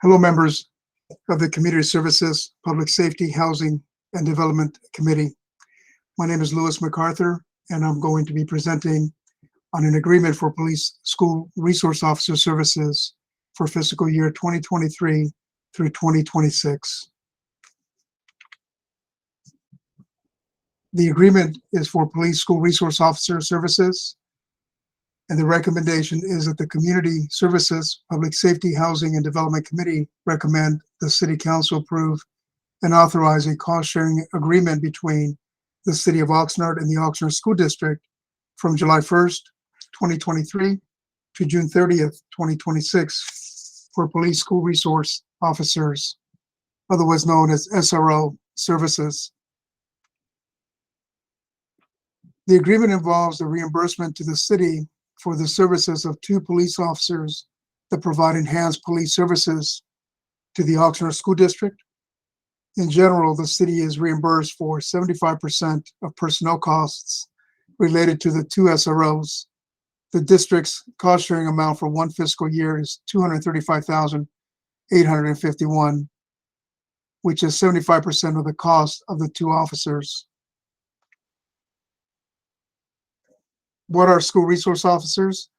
Hello, members of the Community Services, Public Safety, Housing, and Development Committee. My name is Louis MacArthur, and I'm going to be presenting on an agreement for police school resource officer services for fiscal year 2023 through 2026. The agreement is for police school resource officer services, and the recommendation is that the Community Services, Public Safety, Housing, and Development Committee recommend the City Council approve and authorize a cost-sharing agreement between the City of Oxnard and the Oxnard School District from July 1st, 2023 to June 30th, 2026 for police school resource officers, otherwise known as SRO services. The agreement involves the reimbursement to the city for the services of 2 police officers that provide enhanced police services to the Oxnard School District. In general, the city is reimbursed for 75% of personnel costs related to the 2 SROs. The district's cost-sharing amount for one fiscal year is $235,851, which is 75% of the cost of the 2 officers. What are school resource officers?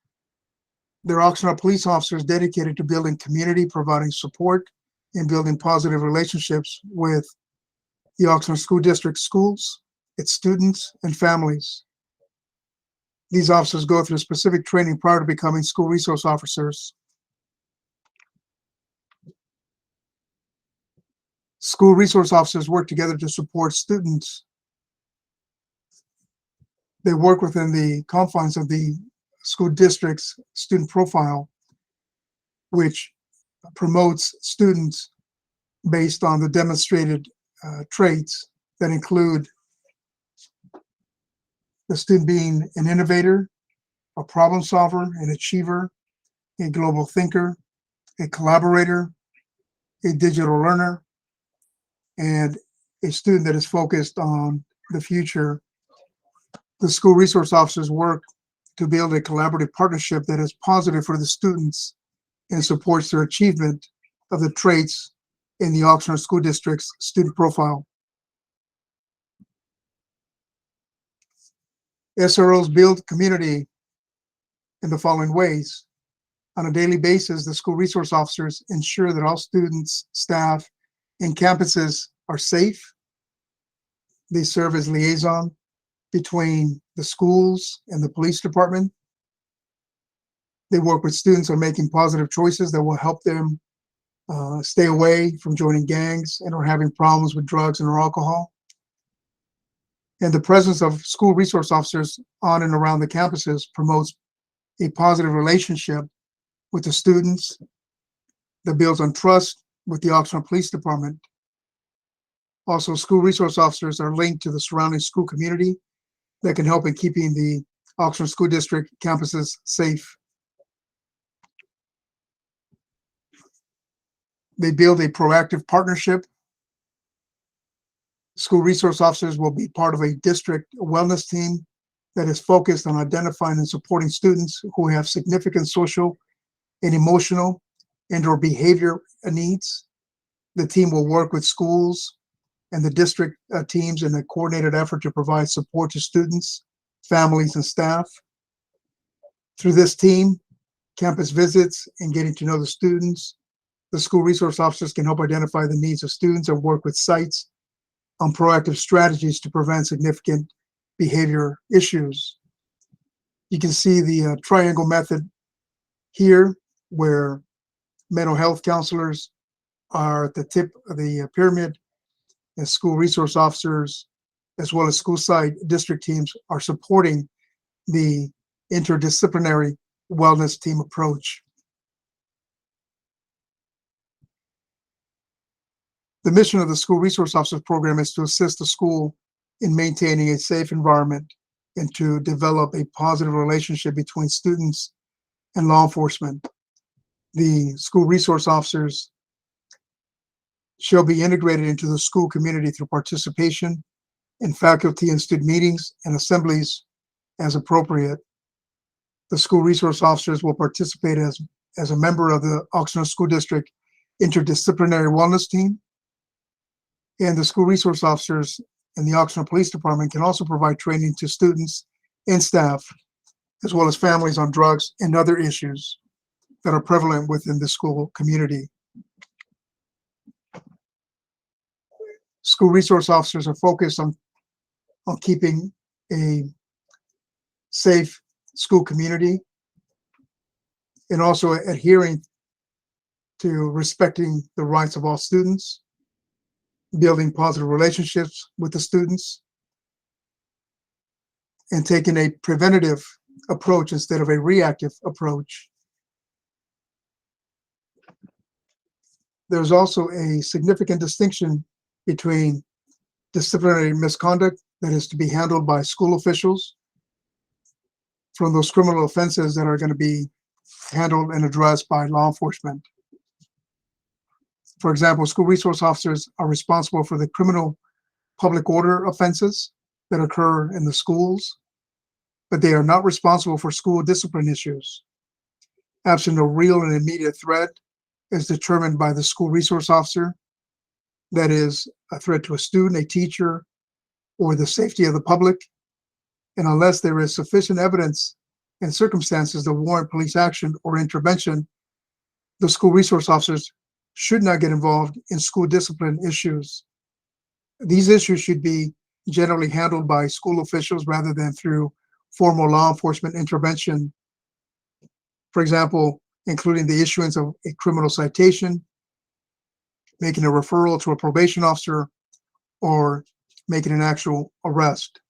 They're Oxnard police officers dedicated to building community, providing support, and building positive relationships with the Oxnard School District schools, its students, and families. These officers go through specific training prior to becoming school resource officers. School resource officers work together to support students. They work within the confines of the school district's student profile, which promotes students based on the demonstrated traits that include the student being an innovator, a problem solver, an achiever, a global thinker, a collaborator, a digital learner, and a student that is focused on the future. The school resource officers work to build a collaborative partnership that is positive for the students and supports their achievement of the traits in the Oxnard School District's student profile. SROs build community in the following ways. On a daily basis, the school resource officers ensure that all students, staff, and campuses are safe. They serve as liaison between the schools and the police department. They work with students on making positive choices that will help them stay away from joining gangs and or having problems with drugs and or alcohol. And the presence of school resource officers on and around the campuses promotes a positive relationship with the students that builds on trust with the Oxnard Police Department. Also, school resource officers are linked to the surrounding school community that can help in keeping the Oxnard School District campuses safe. They build a proactive partnership. School resource officers will be part of a district wellness team that is focused on identifying and supporting students who have significant social and emotional and or behavior needs. The team will work with schools and the district teams in a coordinated effort to provide support to students, families, and staff. Through this team, campus visits, and getting to know the students, the school resource officers can help identify the needs of students and work with sites on proactive strategies to prevent significant behavior issues. You can see the triangle method here, where mental health counselors are at the tip of the pyramid, and school resource officers, as well as school site district teams, are supporting the interdisciplinary wellness team approach. The mission of the School Resource Officers Program is to assist the school in maintaining a safe environment and to develop a positive relationship between students and law enforcement. The school resource officers shall be integrated into the school community through participation in faculty and student meetings and assemblies as appropriate. The school resource officers will participate as a member of the Oxnard School District interdisciplinary wellness team. And the school resource officers in the Oxnard Police Department can also provide training to students and staff, as well as families on drugs and other issues that are prevalent within the school community. School resource officers are focused on keeping a safe school community and also adhering to respecting the rights of all students, building positive relationships with the students, and taking a preventative approach instead of a reactive approach. There's also a significant distinction between disciplinary misconduct that is to be handled by school officials from those criminal offenses that are going to be handled and addressed by law enforcement. For example, school resource officers are responsible for the criminal public order offenses that occur in the schools, but they are not responsible for school discipline issues. Absent a real and immediate threat is determined by the school resource officer, that is a threat to a student, a teacher, or the safety of the public. And unless there is sufficient evidence and circumstances that warrant police action or intervention, the school resource officers should not get involved in school discipline issues. These issues should be generally handled by school officials rather than through formal law enforcement intervention. For example, including the issuance of a criminal citation, making a referral to a probation officer, or making an actual arrest.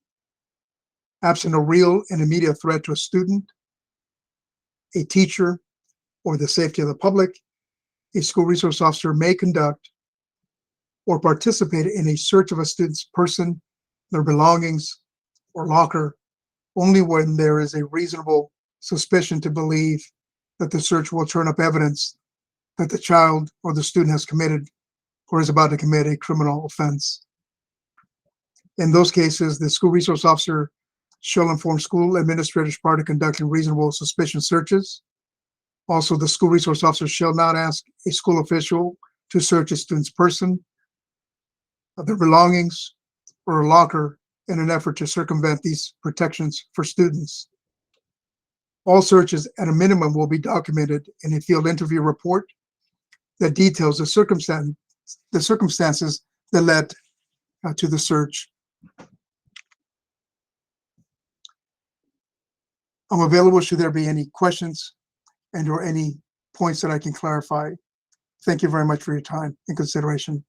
Absent a real and immediate threat to a student, a teacher, or the safety of the public, a school resource officer may conduct or participate in a search of a student's person, their belongings, or locker only when there is a reasonable suspicion to believe that the search will turn up evidence that the child or the student has committed or is about to commit a criminal offense. In those cases, the school resource officer shall inform school administrators prior to conducting reasonable suspicion searches. Also, the school resource officer shall not ask a school official to search a student's person, their belongings, or a locker in an effort to circumvent these protections for students. All searches at a minimum will be documented in a field interview report that details the circumstances that led to the search. I'm available should there be any questions and or any points that I can clarify. Thank you very much for your time and consideration.